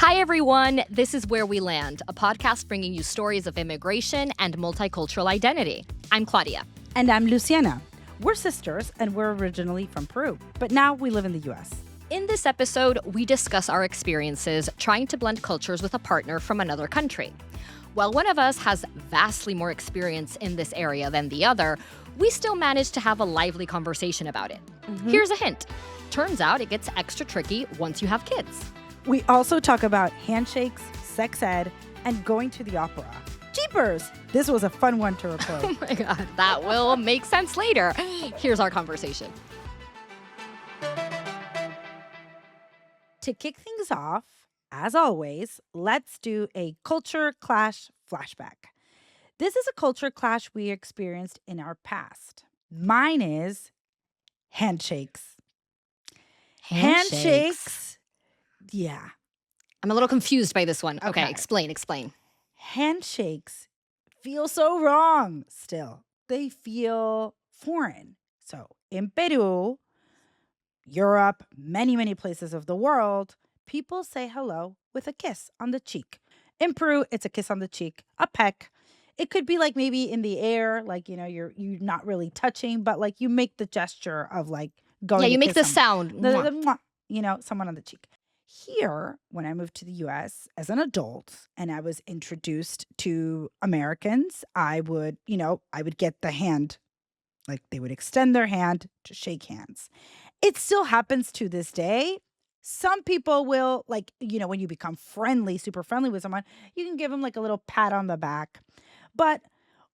Hi, everyone. This is Where We Land, a podcast bringing you stories of immigration and multicultural identity. I'm Claudia. And I'm Luciana. We're sisters, and we're originally from Peru, but now we live in the U.S. In this episode, we discuss our experiences trying to blend cultures with a partner from another country. While one of us has vastly more experience in this area than the other, we still manage to have a lively conversation about it. Here's a hint. Turns out it gets extra tricky once you have kids. We also talk about handshakes, sex ed, and going to the opera. Jeepers! This was a fun one to record. Oh my God, that will make sense later. Here's our conversation. To kick things off, as always, let's do a culture clash flashback. This is a culture clash we experienced in our past. Mine is handshakes. Handshakes. Yeah. I'm a little confused by this one. Okay, Okay. explain. Handshakes feel so wrong still. They feel foreign. So in Peru, Europe, many places of the world, people say hello with a kiss on the cheek. In Peru, it's a kiss on the cheek, a peck. It could be like maybe in the air, like, you're not really touching, but like you make the gesture of like going. Yeah, you to make kiss the someone. sound. The mwah, someone on the cheek. Here, when I moved to the US as an adult and I was introduced to Americans, I would get the hand, like they would extend their hand to shake hands. It still happens to this day. Some people will, like, when you become friendly, super friendly with someone, you can give them like a little pat on the back. But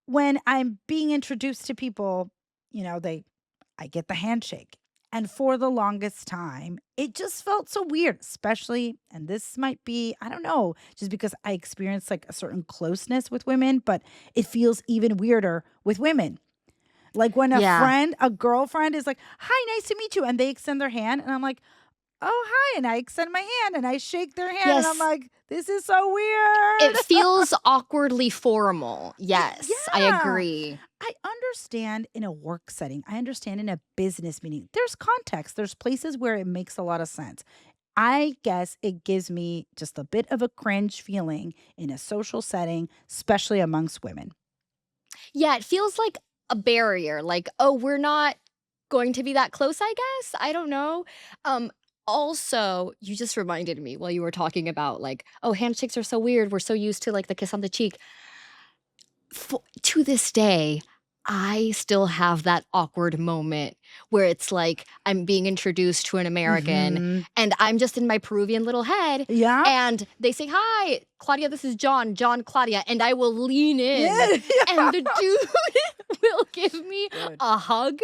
when I'm being introduced to people, I get the handshake. And for the longest time, it just felt so weird, especially, and this might be, I don't know, just because I experienced like a certain closeness with women, but it feels even weirder with women. Like when a girlfriend is like, hi, nice to meet you. And they extend their hand. And I'm like, oh, hi. And I extend my hand and I shake their hand. Yes. And I'm like, this is so weird. It feels awkwardly formal. Yes, I Yeah. agree. I understand in a work setting. I understand in a business meeting. There's context. There's places where it makes a lot of sense. I guess it gives me just a bit of a cringe feeling in a social setting, especially amongst women. Yeah, it feels like a barrier. Like, oh, we're not going to be that close, I guess. I don't know. Also, you just reminded me while you were talking about like, oh, handshakes are so weird. We're so used to like the kiss on the cheek. To this day, I still have that awkward moment where it's like I'm being introduced to an American and I'm just in my Peruvian little head. Yeah. And they say, hi, Claudia, this is John, Claudia. And I will lean in and the dude will give me a hug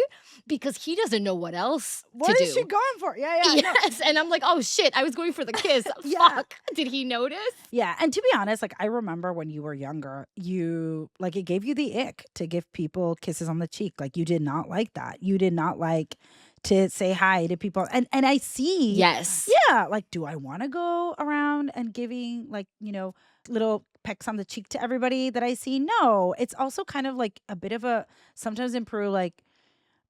because he doesn't know what else What to is do. she going for? Yeah. I know. Yes. And I'm like, oh, shit, I was going for the kiss. Yeah. Fuck. Did he notice? Yeah. And to be honest, like I remember when you were younger, it gave you the ick to give people kisses on the cheek. Like you did not like that. You did not like to say hi to people. And I see. Yes. Yeah. Like, do I want to go around and giving like, little pecks on the cheek to everybody that I see? No. It's also kind of like a bit of sometimes in Peru, like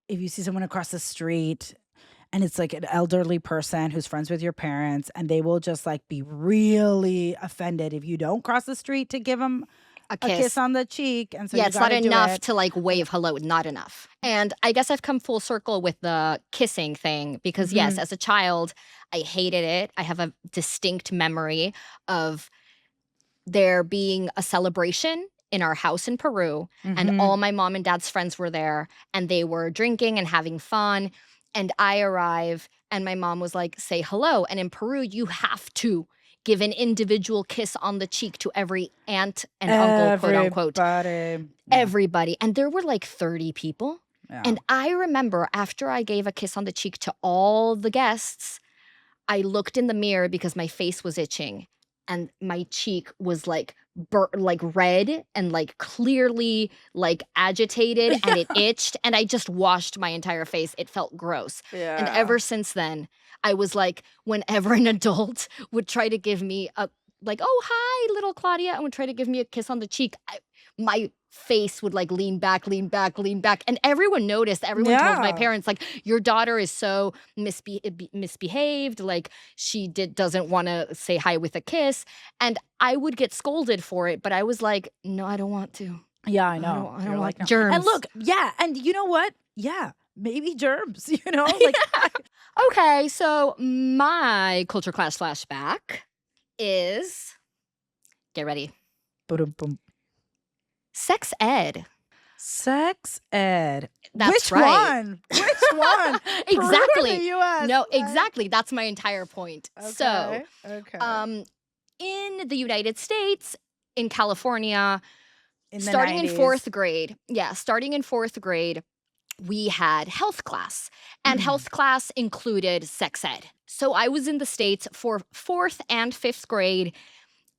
if you see someone across the street and it's like an elderly person who's friends with your parents and they will just like be really offended if you don't cross the street to give them a kiss on the cheek. And so yeah, you it's not gotta do enough it. to like wave hello, not enough. And I guess I've come full circle with the kissing thing because yes, as a child, I hated it. I have a distinct memory of there being a celebration in our house in Peru and all my mom and dad's friends were there and they were drinking and having fun. And I arrive and my mom was like, say hello. And in Peru, you have to give an individual kiss on the cheek to every aunt and uncle, quote unquote. Everybody. And there were like 30 people. Yeah. And I remember after I gave a kiss on the cheek to all the guests, I looked in the mirror because my face was itching and my cheek was like red and like clearly like agitated and it itched and I just washed my entire face. It felt gross. Yeah. And ever since then, I was like, whenever an adult would try to give me a like, oh, hi, little Claudia, and would try to give me a kiss on the cheek, my face would like lean back, lean back, lean back. And everyone noticed. Everyone told my Yeah. parents, like, your daughter is so misbehaved. Like, she doesn't want to say hi with a kiss. And I would get scolded for it. But I was like, no, I don't want to. Yeah, I I know. don't You're want like, no. germs. And look, yeah, and you know what? Yeah, maybe germs, you know? Like, Okay, so my culture class flashback is, get ready, boom. sex ed. Sex ed. That's Which right. one? Which one? Peru or Exactly. the US? No, Like, exactly. That's my entire point. So, okay. in the United States, in California, In the starting in 90s. fourth grade, we had health class, and health class included sex ed. So I was in the States for fourth and fifth grade,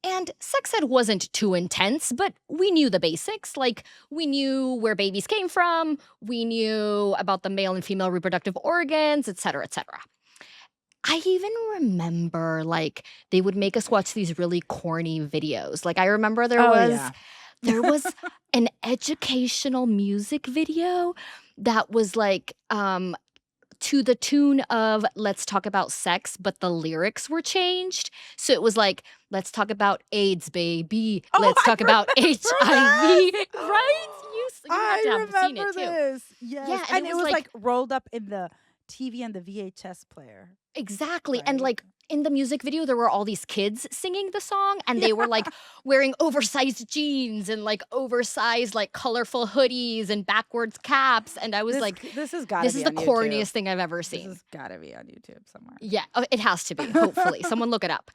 and sex ed wasn't too intense, but we knew the basics. Like, we knew where babies came from, we knew about the male and female reproductive organs, et cetera, et cetera. I even remember, like, they would make us watch these really corny videos. Like, I remember there was an educational music video that was like, to the tune of "Let's Talk About Sex," but the lyrics were changed. So it was like, "Let's talk about AIDS, baby. Oh, Let's I talk about remember HIV." this. Right? You have to have seen it remember too. this. Yes. Yeah, and it was like rolled up in the TV and the VHS player. exactly. And Right? like in the music video, there were all these kids singing the song, and they were like wearing oversized jeans and like oversized, like colorful hoodies and backwards caps. And I was like, this has got to this be is the on YouTube. corniest thing I've ever This seen. has got to be on YouTube somewhere. Yeah, it has to be, hopefully. Someone look it up.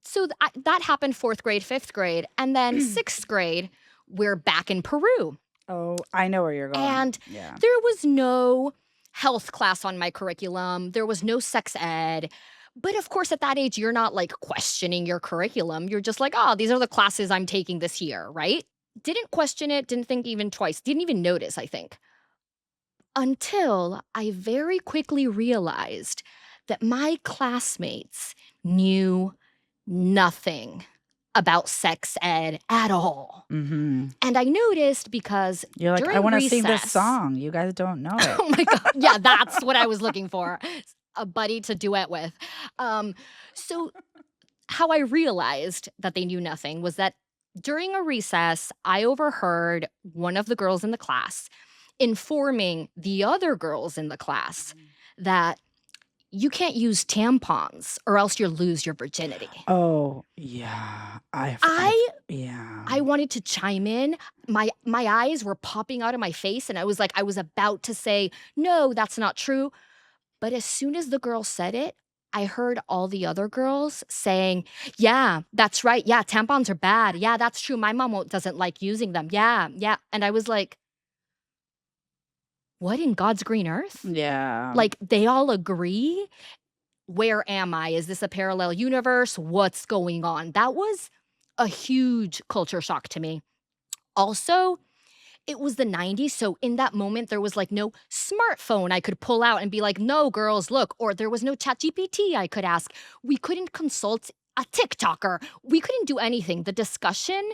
So that happened fourth grade, fifth grade. And then sixth grade, we're back in Peru. Oh, I know where you're going. And yeah. there was no health class on my curriculum. There was no sex ed. But of course, at that age, you're not like questioning your curriculum. You're just like, oh, these are the classes I'm taking this year, right? Didn't question it, didn't think even twice, didn't even notice, I think. Until I very quickly realized that my classmates knew nothing about sex ed at all. Mm-hmm. And I noticed because you're like, during I want to sing this recess- song. You guys don't know it. Oh my God. Yeah, that's what I was looking for. A buddy to duet with. So how I realized that they knew nothing was that during a recess, I overheard one of the girls in the class informing the other girls in the class that you can't use tampons or else you'll lose your virginity. Oh, yeah. I wanted to chime in. My eyes were popping out of my face, and I was about to say, no, that's not true. But as soon as the girl said it, I heard all the other girls saying, yeah, that's right. Yeah, tampons are bad. Yeah, that's true. My mom doesn't like using them. Yeah. And I was like, what in God's green earth? Yeah. Like, they all agree? Where am I? Is this a parallel universe? What's going on? That was a huge culture shock to me. Also, it was the 90s, so in that moment, there was like no smartphone I could pull out and be like, no, girls, look. Or there was no ChatGPT I could ask. We couldn't consult a TikToker. We couldn't do anything. The discussion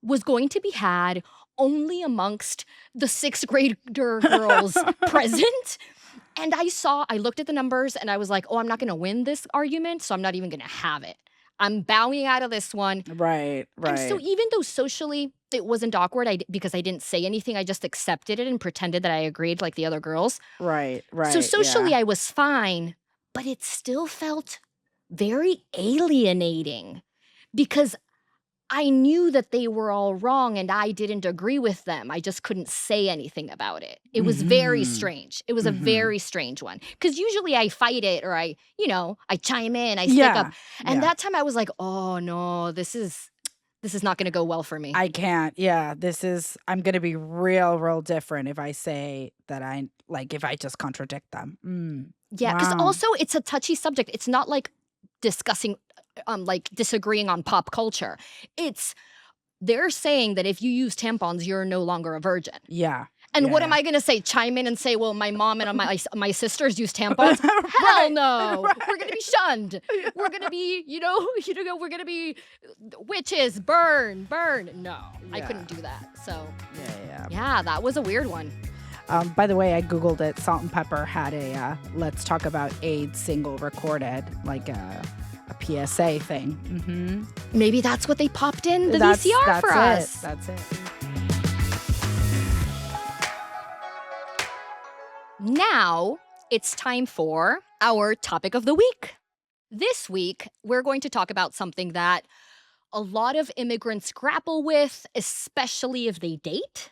was going to be had only amongst the sixth grader girls present. And I looked at the numbers and I was like, oh, I'm not going to win this argument, so I'm not even going to have it. I'm bowing out of this one. Right. And so even though socially it wasn't awkward because I didn't say anything, I just accepted it and pretended that I agreed like the other girls. Right. So socially I was fine, but it still felt very alienating because I knew that they were all wrong and I didn't agree with them. I just couldn't say anything about it. It was very strange. It was a very strange one. Because usually I fight it or I chime in, I stick up. And that time I was like, oh no, this is not going to go well for me. I can't. Yeah, I'm going to be real different if I say that if I just contradict them. Yeah, because also it's a touchy subject. It's not like discussing disagreeing on pop culture. They're saying that if you use tampons, you're no longer a virgin. Yeah. And Yeah, what yeah. am I going to say? Chime in and say, well, my mom and my sisters use tampons? Hell no. right. We're going to be shunned. Yeah. We're going to be, we're going to be witches, burn. No, I Yeah. couldn't do that. So, Yeah. yeah, that was a weird one. By the way, I Googled it. Salt and Pepper had a Let's Talk About AIDS single recorded, like a PSA thing. Mm-hmm. Maybe that's what they popped in the VCR for us. That's it. Now it's time for our topic of the week. This week, we're going to talk about something that a lot of immigrants grapple with, especially if they date.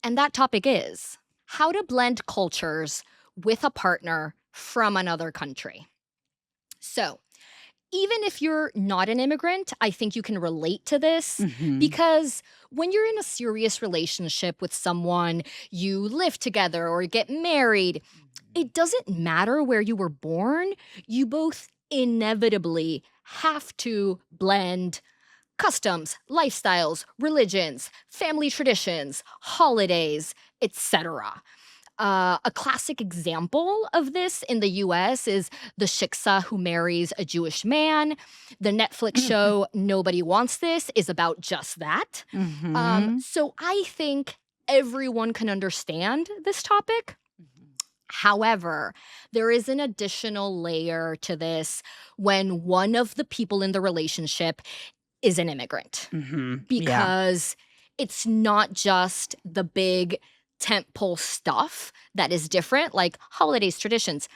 And that topic is how to blend cultures with a partner from another country. So, even if you're not an immigrant, I think you can relate to this Mhm. because when you're in a serious relationship with someone, you live together or get married, it doesn't matter where you were born, you both inevitably have to blend customs, lifestyles, religions, family traditions, holidays, etc. A classic example of this in the US is the shiksa who marries a Jewish man. The Netflix show Nobody Wants This is about just that. Mhm. So I think everyone can understand this topic. However, there is an additional layer to this when one of the people in the relationship is an immigrant Mhm. Yeah. because it's not just the big tentpole stuff that is different, like holidays, traditions.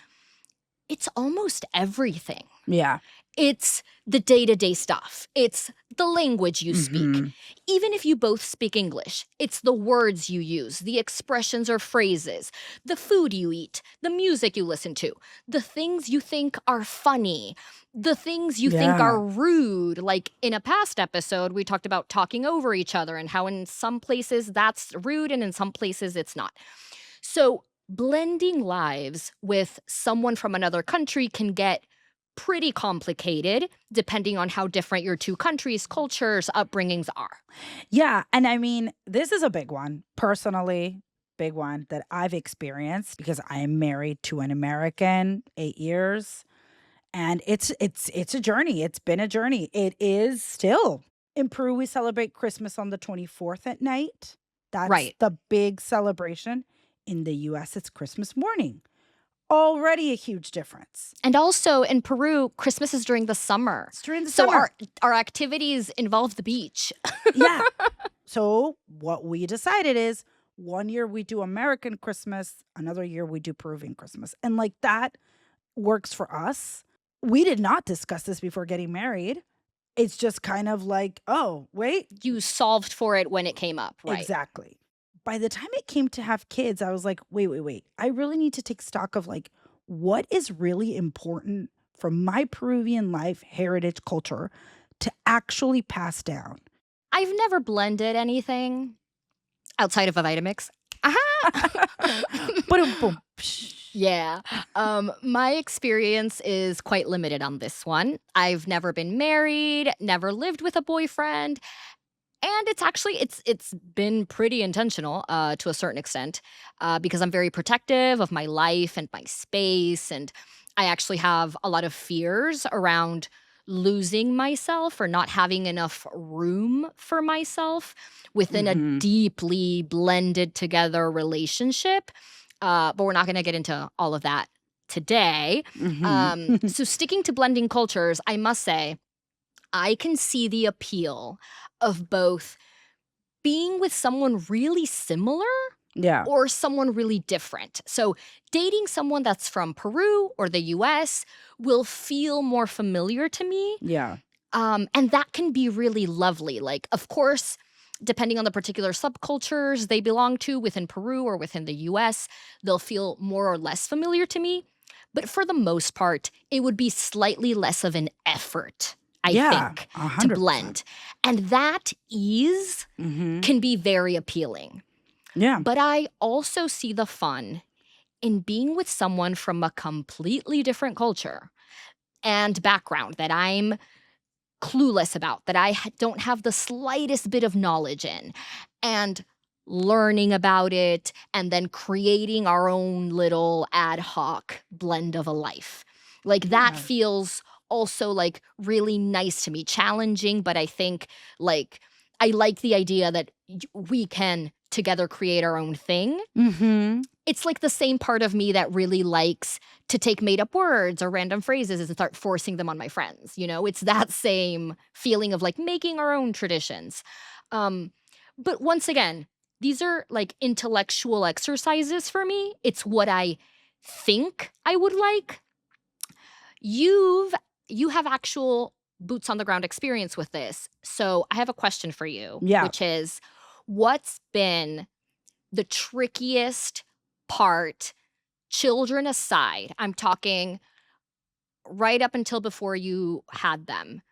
It's almost everything. Yeah. It's the day-to-day stuff. It's the language you speak. Mhm. Even if you both speak English, it's the words you use, the expressions or phrases, the food you eat, the music you listen to, the things you think are funny, the things you think Yeah. are rude. Like in a past episode, we talked about talking over each other and how in some places that's rude and in some places it's not. So blending lives with someone from another country can get pretty complicated depending on how different your two countries, cultures, upbringings are. Yeah, and I mean, this is a big one. Personally, big one that I've experienced because I am married to an American, 8 years, and it's a journey. It's been a journey. It is still. In Peru, we celebrate Christmas on the 24th at night. That's Right. the big celebration. In the US, it's Christmas morning. Already a huge difference. And also in Peru, Christmas is during the summer. It's during the So summer. our activities involve the beach. Yeah. So what we decided is one year we do American Christmas, another year we do Peruvian Christmas. And like that works for us. We did not discuss this before getting married. It's just kind of like, oh, wait. You solved for it when it came up, right? Exactly. By the time it came to have kids, I was like, wait. I really need to take stock of like what is really important from my Peruvian life, heritage, culture to actually pass down. I've never blended anything outside of a Vitamix. Aha! Boom, boom. Psh. Yeah. My experience is quite limited on this one. I've never been married, never lived with a boyfriend, and it's been pretty intentional to a certain extent because I'm very protective of my life and my space, and I actually have a lot of fears around losing myself or not having enough room for myself within a Mhm. deeply blended together relationship. But we're not going to get into all of that today. Mhm. So sticking to blending cultures, I must say, I can see the appeal of both being with someone really similar Yeah. or someone really different. So, dating someone that's from Peru or the US will feel more familiar to me. Yeah. And that can be really lovely. Like, of course, depending on the particular subcultures they belong to within Peru or within the US, they'll feel more or less familiar to me. But for the most part, it would be slightly less of an effort, I Yeah. think, to 100%. blend. And that ease Mhm. can be very appealing. Yeah. But I also see the fun in being with someone from a completely different culture and background that I'm clueless about, that I don't have the slightest bit of knowledge in. And learning about it, and then creating our own little ad hoc blend of a life. Like, that Yeah. feels also, like, really nice to me, challenging, but I think, like, I like the idea that we can together create our own thing. Mhm. It's like the same part of me that really likes to take made up words or random phrases and start forcing them on my friends, you know? It's that same feeling of, like, making our own traditions. Um, but once again, these are, like, intellectual exercises for me. It's what I think I would like. You've you have actual boots on the ground experience with this. So, I have a question for you, Yeah. which is, what's been the trickiest part, children aside? I'm talking right up until before you had them.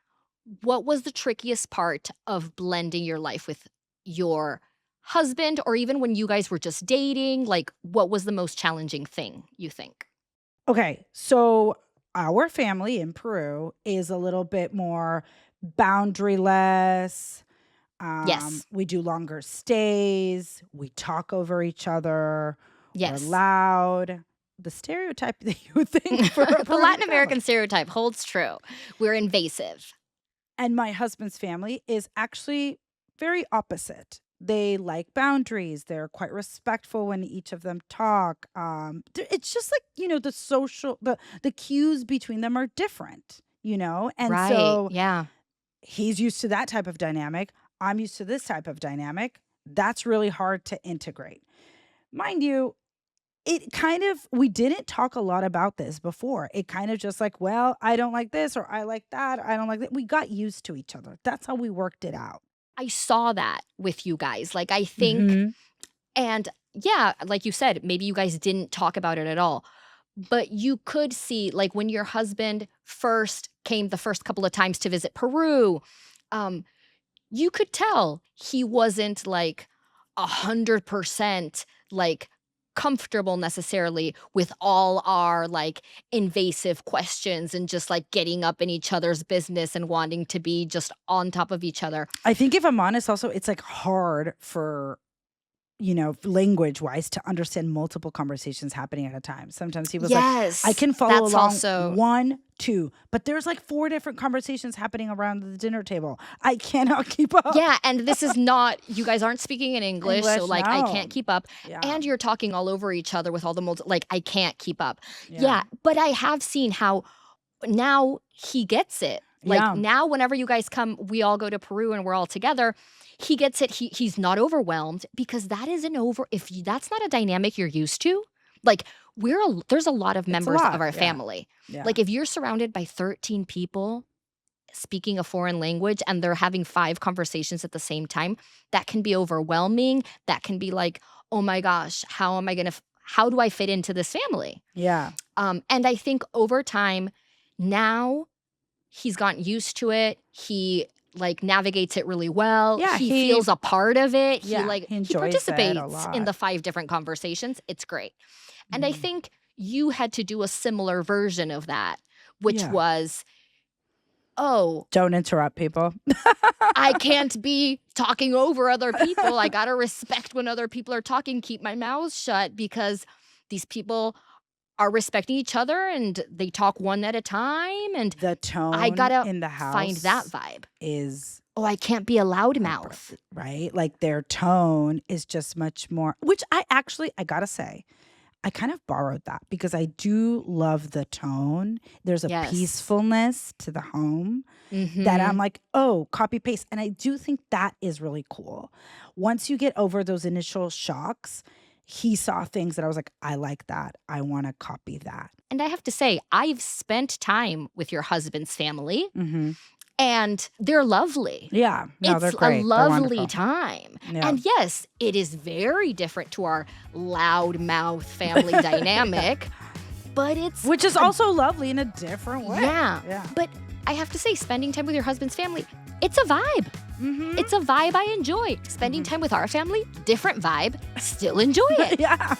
What was the trickiest part of blending your life with your husband, or even when you guys were just dating? Like, what was the most challenging thing, you think? Okay, so our family in Peru is a little bit more boundaryless. Yes. We do longer stays. We talk over each other. We're Yes. loud. The stereotype that you would think for a The Peruvian Latin family. American stereotype holds true. We're invasive. And my husband's family is actually very opposite. They like boundaries. They're quite respectful when each of them talk. It's just like, the social the cues between them are different, And Right. so Yeah. he's used to that type of dynamic. I'm used to this type of dynamic. That's really hard to integrate. Mind you, it kind of we didn't talk a lot about this before. It kind of just like, well, I don't like this or I like that. I don't like that. We got used to each other. That's how we worked it out. I saw that with you guys. Like, I think, Mhm. and yeah, like you said, maybe you guys didn't talk about it at all. But you could see, like, when your husband first came the first couple of times to visit Peru, um, you could tell he wasn't, like, 100%, like, comfortable necessarily with all our, like, invasive questions and just, like, getting up in each other's business and wanting to be just on top of each other. I think if I'm honest, also, it's like hard for language wise to understand multiple conversations happening at a time. Sometimes he was like, I Yes, can follow that's along also. one, two, but there's like four different conversations happening around the dinner table. I cannot keep up. Yeah, and this is not, you guys aren't speaking in English, so, English, like, I no. can't keep up, Yeah. and you're talking all over each other with all the like, I can't keep up. Yeah. Yeah, but I have seen how now he gets it. Like, Yeah. now whenever you guys come, we all go to Peru and we're all together, he gets it, he's not overwhelmed because that is an over if you that's not a dynamic you're used to, like, there's a lot of It's a members of lot. our Yeah. family. Yeah. Like, if you're surrounded by 13 people speaking a foreign language and they're having 5 conversations at the same time, that can be overwhelming. That can be like, "Oh my gosh, how do I fit into this family?" Yeah. And I think over time, now he's gotten used to it. He, like, navigates it really well. Yeah. He feels a part of it. He, Yeah, like, he he enjoys it a participates in lot. the 5 different conversations. It's great. And I Mhm. think you had to do a similar version of that, which Yeah. was, "Oh, Don't interrupt people. I can't be talking over other people. I gotta respect when other people are talking, keep my mouth shut because these people are respecting each other and they talk one at a time, and The I tone gotta in the find that house vibe. is Oh, I can't be a loudmouth." right? Like their tone is just much more, which I gotta say, I kind of borrowed that because I do love the tone. There's a Yes. peacefulness to the home that I'm Mhm. like, oh, copy paste. And I do think that is really cool. Once you get over those initial shocks, he saw things that I was like, I like that. I want to copy that. And I have to say, I've spent time with your husband's family, Hmm. and they're lovely. Yeah. No, they're It's a great. They're lovely wonderful. time. Yeah. And yes, it is very different to our loudmouth family Yeah. dynamic, but it's Which is also lovely in a different way. yeah. Yeah. But I have to say, spending time with your husband's family, it's a vibe. Mm-hmm. It's a vibe I enjoy. Spending time with our family, different vibe, still enjoy it. Yeah.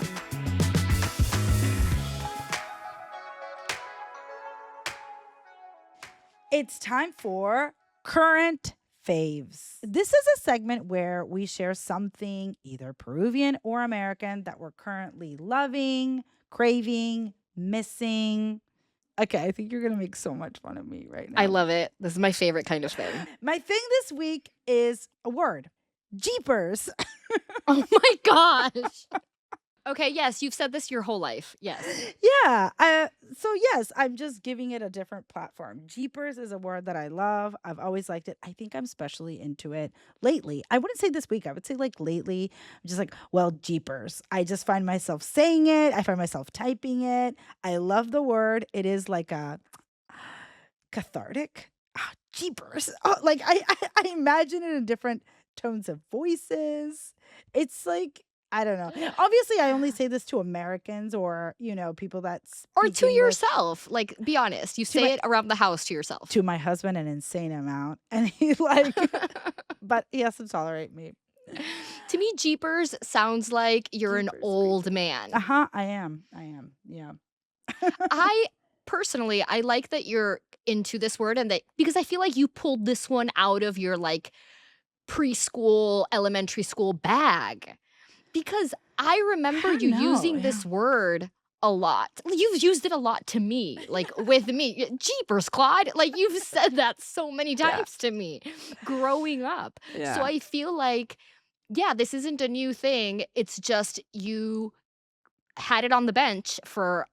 It's time for current faves. This is a segment where we share something, either Peruvian or American, that we're currently loving, craving, missing. Okay, I think you're going to make so much fun of me right now. I love it. This is my favorite kind of thing. My thing this week is a word. Jeepers. Oh my gosh. Okay, yes, you've said this your whole life. Yes. Yeah. So yes, I'm just giving it a different platform. Jeepers is a word that I love. I've always liked it. I think I'm especially into it lately. I wouldn't say this week. I would say like lately. I'm just like, well, jeepers. I just find myself saying it. I find myself typing it. I love the word. It is like a cathartic. Jeepers. Oh, like I imagine it in different tones of voices. It's like, I don't know. Obviously, I only say this to Americans or, people that's Or to yourself. Like, be honest. You say it around the house to yourself. To my husband, an insane amount. And he but he has to tolerate me. To me, jeepers sounds like you're an old man. I am. Yeah. Personally, I like that you're into this word and that because I feel like you pulled this one out of your like preschool, elementary school bag. Because I remember you using this word a lot. You've used it a lot to me, like with me. Jeepers, Claude. Like you've said that so many times to me growing up. Yeah. So I feel like, yeah, this isn't a new thing. It's just you had it on the bench for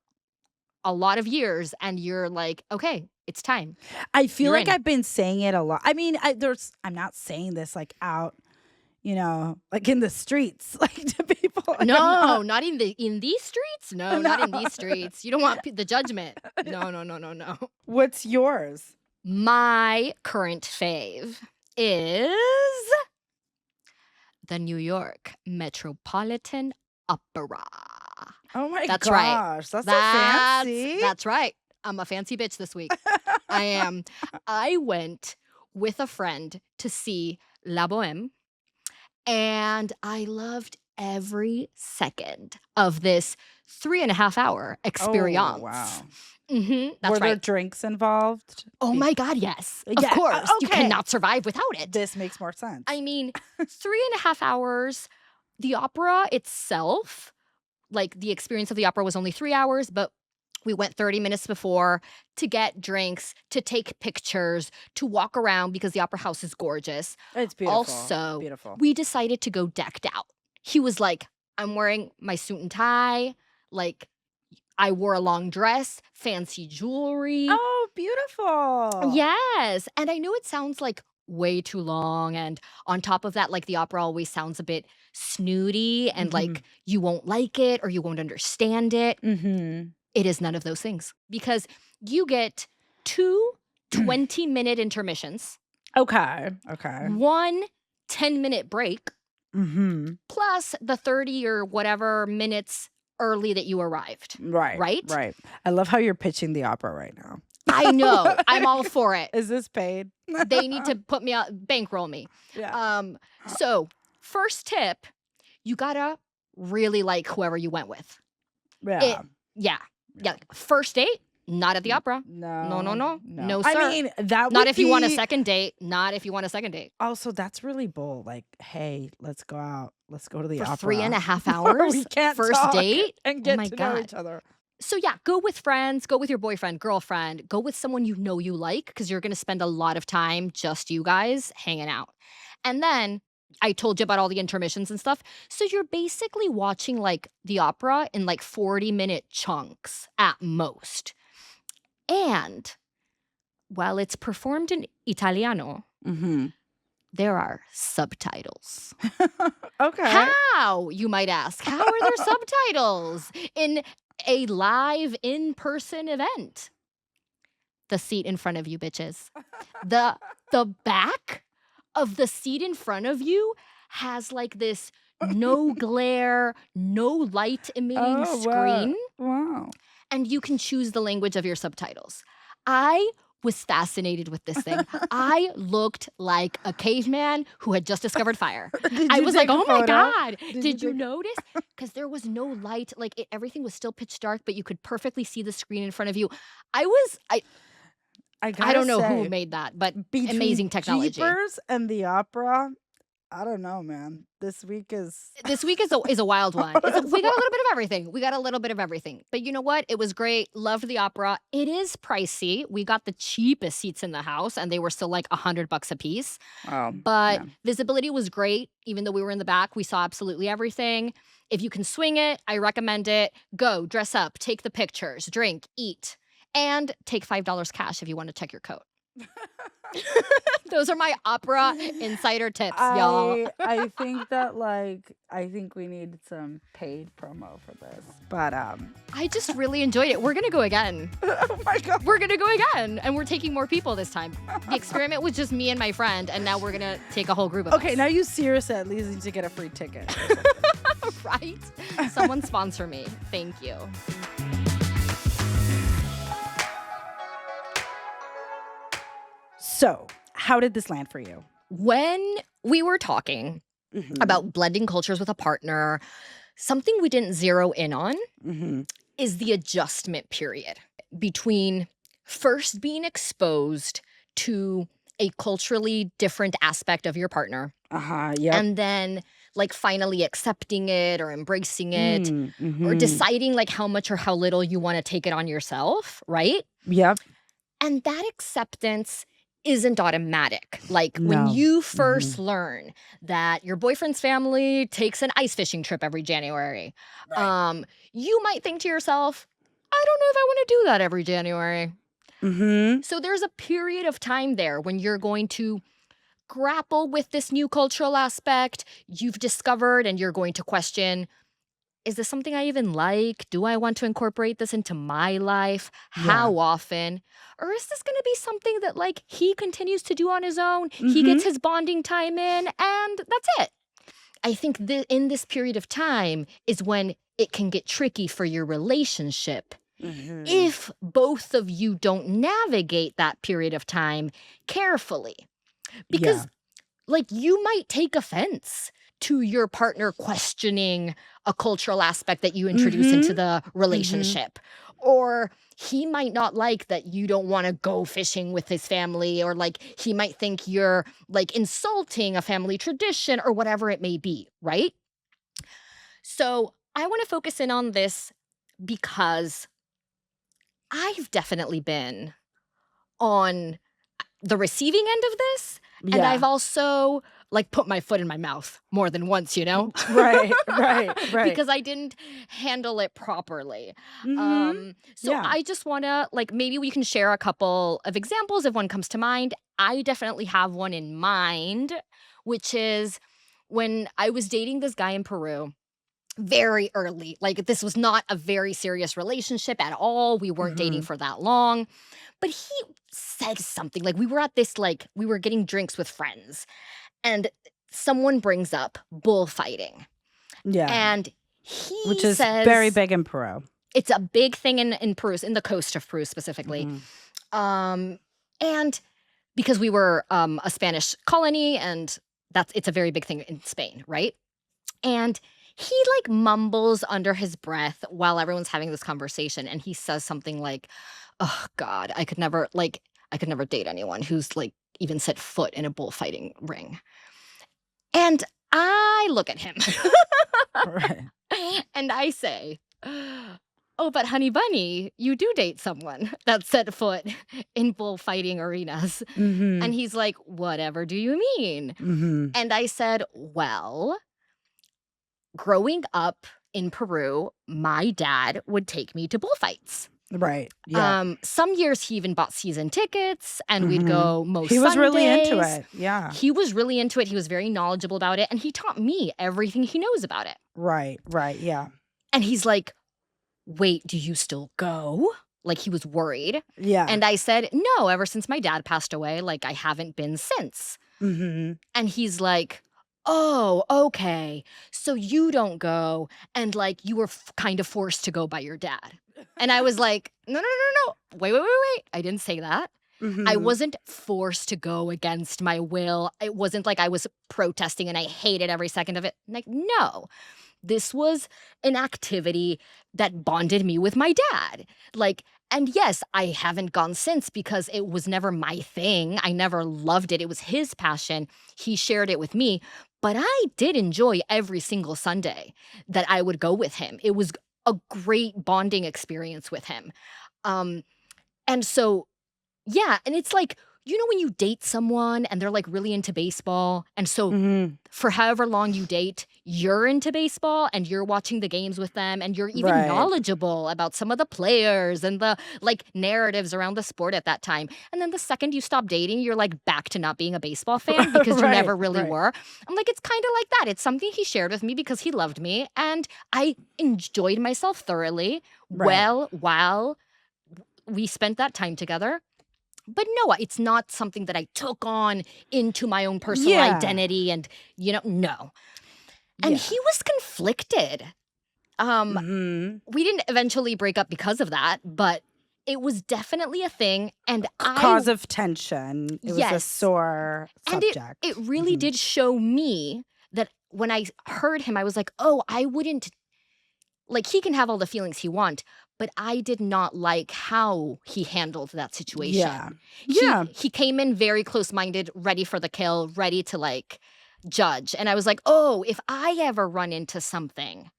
a lot of years and you're like, okay, it's time. I feel like I've been saying it a lot. I mean, I'm not saying this like out, like in the streets, like to people. Like no, not in these streets. No, not in these streets. You don't want the judgment. No. What's yours? My current fave is the New York Metropolitan Opera. Oh my gosh. Right. That's so fancy. That's right. I'm a fancy bitch this week. I am. I went with a friend to see La Boheme. And I loved every second of this 3.5 hour experience. Oh, wow. That's Were there drinks involved? Oh my God, yes. Of course. Okay. You cannot survive without it. This makes more sense. I mean, 3.5 hours, the opera itself, like the experience of the opera was only 3 hours, but we went 30 minutes before to get drinks, to take pictures, to walk around because the opera house is gorgeous. It's beautiful. Also, beautiful. We decided to go decked out. He was like, I'm wearing my suit and tie. Like, I wore a long dress, fancy jewelry. Oh, beautiful. Yes. And I know it sounds like way too long. And on top of that, like the opera always sounds a bit snooty and like you won't like it or you won't understand it. It is none of those things because you get 2 20-minute intermissions. Okay. One 10-minute break. Plus the 30 or whatever minutes early that you arrived. Right. I love how you're pitching the opera right now. I know. I'm all for it. Is this paid? They need to put me out, bankroll me. Yeah. So first tip, you gotta really like whoever you went with. Yeah. First date, not at the opera. No. No, sir. I mean, that would not if you want a second date. Not if you want a second date. Also, that's really bold. Like, hey, let's go out. Let's go to the For opera. 3.5 hours. We can't first talk date and get my to God. know each other. So yeah, go with friends, go with your boyfriend, girlfriend, go with someone you know you like because you're going to spend a lot of time just you guys hanging out. And then I told you about all the intermissions and stuff. So you're basically watching like the opera in like 40-minute chunks at most. And while it's performed in Italiano, there are subtitles. Okay. How, you might ask? How are there subtitles in a live in-person event? The seat in front of you, bitches. The back of the seat in front of you has like this no glare, no light emitting screen. Wow. And you can choose the language of your subtitles. I was fascinated with this thing. I looked like a caveman who had just discovered fire. I was like, oh my God. Did you notice? Because there was no light. Like everything was still pitch dark, but you could perfectly see the screen in front of you. I I gotta don't know who say, made that, but between amazing technology. Jeepers and the opera, I don't know, man. This week is This week is a wild one. We got a It's little bit of everything. We got a little bit of everything. But you know what? It was great. Loved the opera. It is pricey. We got the cheapest seats in the house, and they were still like $100 a piece. Oh, But yeah. visibility was great. Even though we were in the back, we saw absolutely everything. If you can swing it, I recommend it. Go, dress up, take the pictures, drink, eat, and take $5 cash if you want to check your coat. Those are my opera insider tips, y'all. I think that I think we need some paid promo for this. But I just really enjoyed it. We're gonna go again. oh my god. We're gonna go again, and we're taking more people this time. The experiment was just me and my friend, and now we're gonna take a whole group of Okay, us. now you seriously at least need to get a free ticket. Right? Someone sponsor me. Thank you. So, how did this land for you? When we were talking about blending cultures with a partner, something we didn't zero in on is the adjustment period between first being exposed to a culturally different aspect of your partner Yep. and then like finally accepting it or embracing it or deciding like how much or how little you want to take it on yourself, right? Yep. And that acceptance isn't automatic. Like when No. you first learn that your boyfriend's family takes an ice fishing trip every January, you might think to yourself, I don't know if I want to do that every January. So there's a period of time there when you're going to grapple with this new cultural aspect you've discovered, and you're going to question, is this something I even like? Do I want to incorporate this into my life? How often? Or is this going to be something that like he continues to do on his own? He gets his bonding time in, and that's it. I think in this period of time is when it can get tricky for your relationship if both of you don't navigate that period of time carefully. Because like you might take offense to your partner questioning a cultural aspect that you introduce into the relationship. Or he might not like that you don't want to go fishing with his family, or like he might think you're like insulting a family tradition or whatever it may be, right? So I want to focus in on this because I've definitely been on the receiving end of this. And I've also like put my foot in my mouth more than once, you know? Right. Because I didn't handle it properly. So I just want to like, maybe we can share a couple of examples if one comes to mind. I definitely have one in mind, which is when I was dating this guy in Peru. Very early. Like, this was not a very serious relationship at all. We weren't dating for that long. But he said something. Like, we were at this, like, we were getting drinks with friends. And someone brings up bullfighting. Yeah. And Which is says, very big in Peru. It's a big thing in Peru, in the coast of Peru specifically. And because we were a Spanish colony, and it's a very big thing in Spain, right? And he like mumbles under his breath while everyone's having this conversation, and he says something like, "Oh God, I could never date anyone who's like even set foot in a bullfighting ring." And I look at him and I say, "Oh, but honey bunny, you do date someone that set foot in bullfighting arenas." And he's like, "Whatever do you mean?" And I said, "Well, growing up in Peru, my dad would take me to bullfights." Right. Yeah. Some years he even bought season tickets, and we'd go most He was really into Sundays. it. Yeah. He was really into it. He was very knowledgeable about it, and he taught me everything he knows about it. Right. Yeah. And he's like, "Wait, do you still go?" Like, he was worried. Yeah. And I said, "No, ever since my dad passed away, like, I haven't been since." And he's like, "Oh, okay. So you don't go, and like you were kind of forced to go by your dad." And I was like, No. Wait. I didn't say that. I wasn't forced to go against my will. It wasn't like I was protesting and I hated every second of it. Like, no. This was an activity that bonded me with my dad. Like, And yes, I haven't gone since because it was never my thing. I never loved it. It was his passion. He shared it with me, but I did enjoy every single Sunday that I would go with him. It was a great bonding experience with him. Um, and so yeah, and it's like, when you date someone and they're, like, really into baseball, and so Mhm. for however long you date, you're into baseball and you're watching the games with them and you're even Right. knowledgeable about some of the players and the, like, narratives around the sport at that time, and then the second you stop dating, you're, like, back to not being a baseball fan because you Right, never really right, were. I'm like, it's kinda like that. It's something he shared with me because he loved me, and I enjoyed myself thoroughly, right. well, while we spent that time together. But no, it's not something that I took on into my own personal Yeah, identity and, no. And yeah. he was conflicted. Um, Mhm. we didn't eventually break up because of that, but it was definitely a thing, and Cause of tension. It was a yes, sore and it subject. really Mhm. did show me that when I heard him, I was like, "Oh, I wouldn't." Like, he can have all the feelings he want, but I did not like how he handled that Yeah. situation. He Yeah. he came in very close-minded, ready for the kill, ready to, like, judge, and I was like, "Oh, if I ever run into something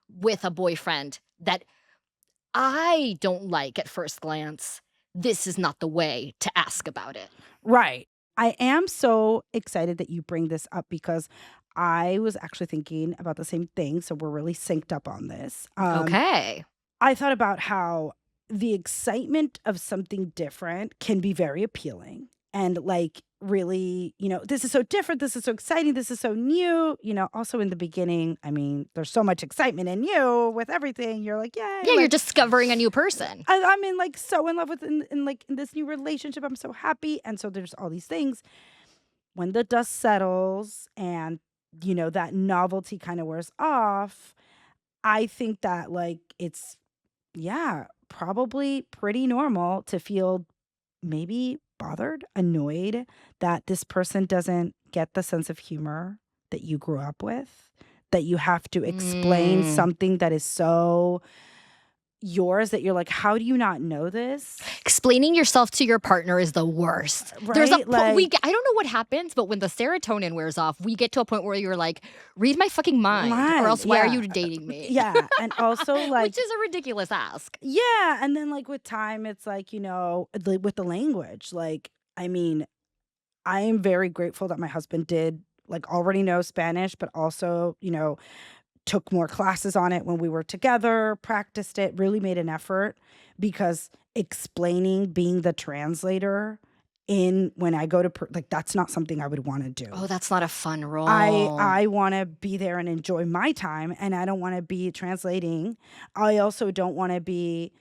with a boyfriend that I don't like at first glance, this is not the way to ask about it." Right. I am so excited that you bring this up because I was actually thinking about the same thing, so we're really synced up on this. Okay. I thought about how the excitement of something different can be very appealing and like really, this is so different, this is so exciting, this is so new. Also in the beginning, I mean, there's so much excitement in you with everything. You're like, yay, Yeah, you're like discovering a new person. I'm in like so in love with in this new relationship. I'm so happy. And so there's all these things. When the dust settles and that novelty kind of wears off, I think that like it's yeah, probably pretty normal to feel maybe bothered, annoyed that this person doesn't get the sense of humor that you grew up with, that you have to explain Mm. something that is so yours that you're like, how do you not know this? Explaining yourself to your partner is the worst. There's a Right? po we get Like, I don't know what happens, but when the serotonin wears off, we get to a point where you're like, "Read my fucking mind, or mind, else why are yeah, you dating me?" yeah, and also Which like is a ridiculous ask. yeah, and then like with time, it's like with the language, like I mean, I am very grateful that my husband did like already know Spanish, but also, took more classes on it when we were together, practiced it, really made an effort because explaining, being the translator in when I go to like that's not something I would want to do. Oh, that's not a fun I role. I want to be there and enjoy my time and I don't want to be translating. I also don't want to be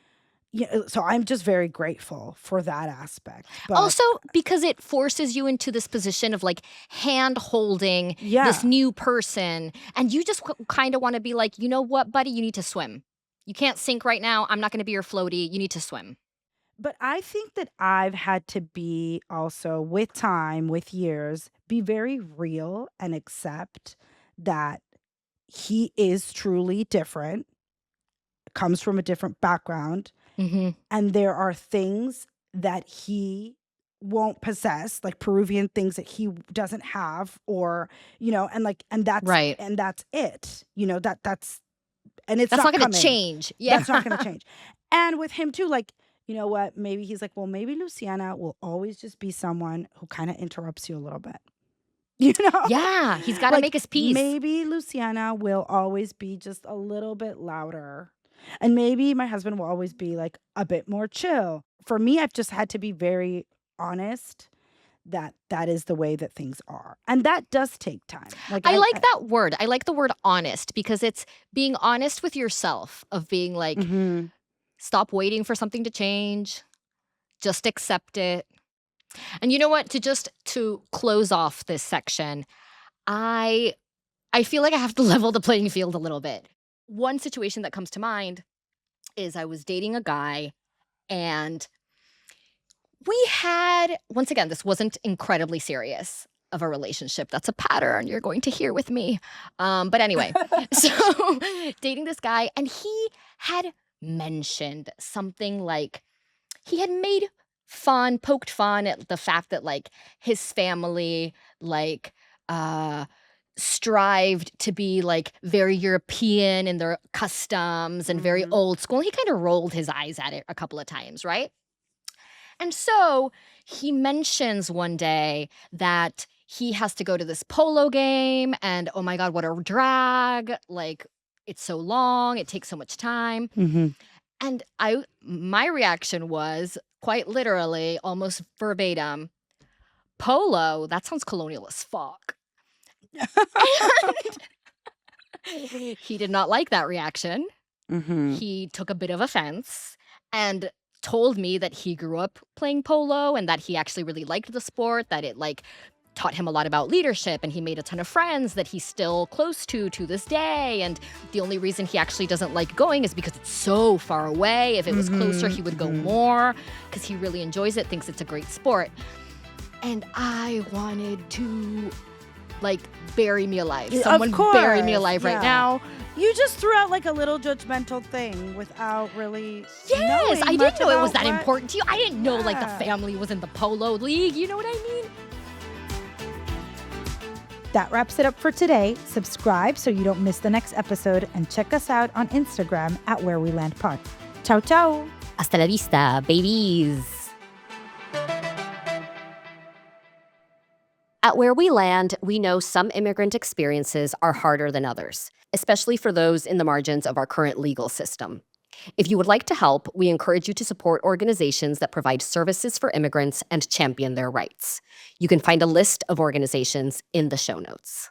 yeah, so I'm just very grateful for that aspect. But Also, because it forces you into this position of, like, hand-holding this yeah, new person, and you just kinda wanna be like, "You know what, buddy? You need to swim. You can't sink right now. I'm not gonna be your floaty. You need to swim." but I think that I've had to be also with time, with years, be very real and accept that he is truly different, comes from a different background, Mhm. and there are things that he won't possess, like Peruvian things that he doesn't have or, and like Right. and that's it. That's and it's That's not not gonna coming. change. Yeah. That's not gonna change. And with him too, like, you know what? Maybe he's like, well, maybe Luciana will always just be someone who kind of interrupts you a little bit. You know? Yeah, he's gotta Like make his peace. maybe Luciana will always be just a little bit louder. And maybe my husband will always be like a bit more chill. For me, I've just had to be very honest that that is the way that things are. And that does take time. Like I like that word. I like the word honest because it's being honest with yourself of being like, mhm. stop waiting for something to change, just accept it. And you know what? To close off this section, I I feel like I have to level the playing field a little bit. One situation that comes to mind is I was dating a guy and we had once again, this wasn't incredibly serious of a relationship. That's a pattern you're going to hear with me. But anyway, so dating this guy, and he had mentioned something like he had poked fun at the fact that, like, his family, like, uh, strived to be, like, very European in their customs and very Mhm. old school. He kinda rolled his eyes at it a couple of times, right? And so he mentions one day that he has to go to this polo game and, oh my god, what a drag, like, it's so long, it takes so much time. Mhm. And my reaction was quite literally, almost verbatim, "Polo? That sounds colonial as fuck." And he did not like that reaction. Mhm. He took a bit of offense and told me that he grew up playing polo and that he actually really liked the sport, that it, like, taught him a lot about leadership, and he made a ton of friends that he's still close to this day, and the only reason he actually doesn't like going is because it's so far away. If it was closer, he Mhm. would go Mhm. more because he really enjoys it, thinks it's a great sport. And I wanted to, like, bury me alive. Of Someone bury me course, alive right yeah. now. You just threw out, like, a little judgmental thing without really Yes, I knowing didn't much know it was about that what. important to you. I didn't know, like, the Yeah. family was in the polo league, you know what I mean? That wraps it up for today. Subscribe so you don't miss the next episode, and check us out on Instagram at Where We Land Pod. Ciao, ciao. Hasta la vista, babies. At Where We Land, we know some immigrant experiences are harder than others, especially for those in the margins of our current legal system. If you would like to help, we encourage you to support organizations that provide services for immigrants and champion their rights. You can find a list of organizations in the show notes.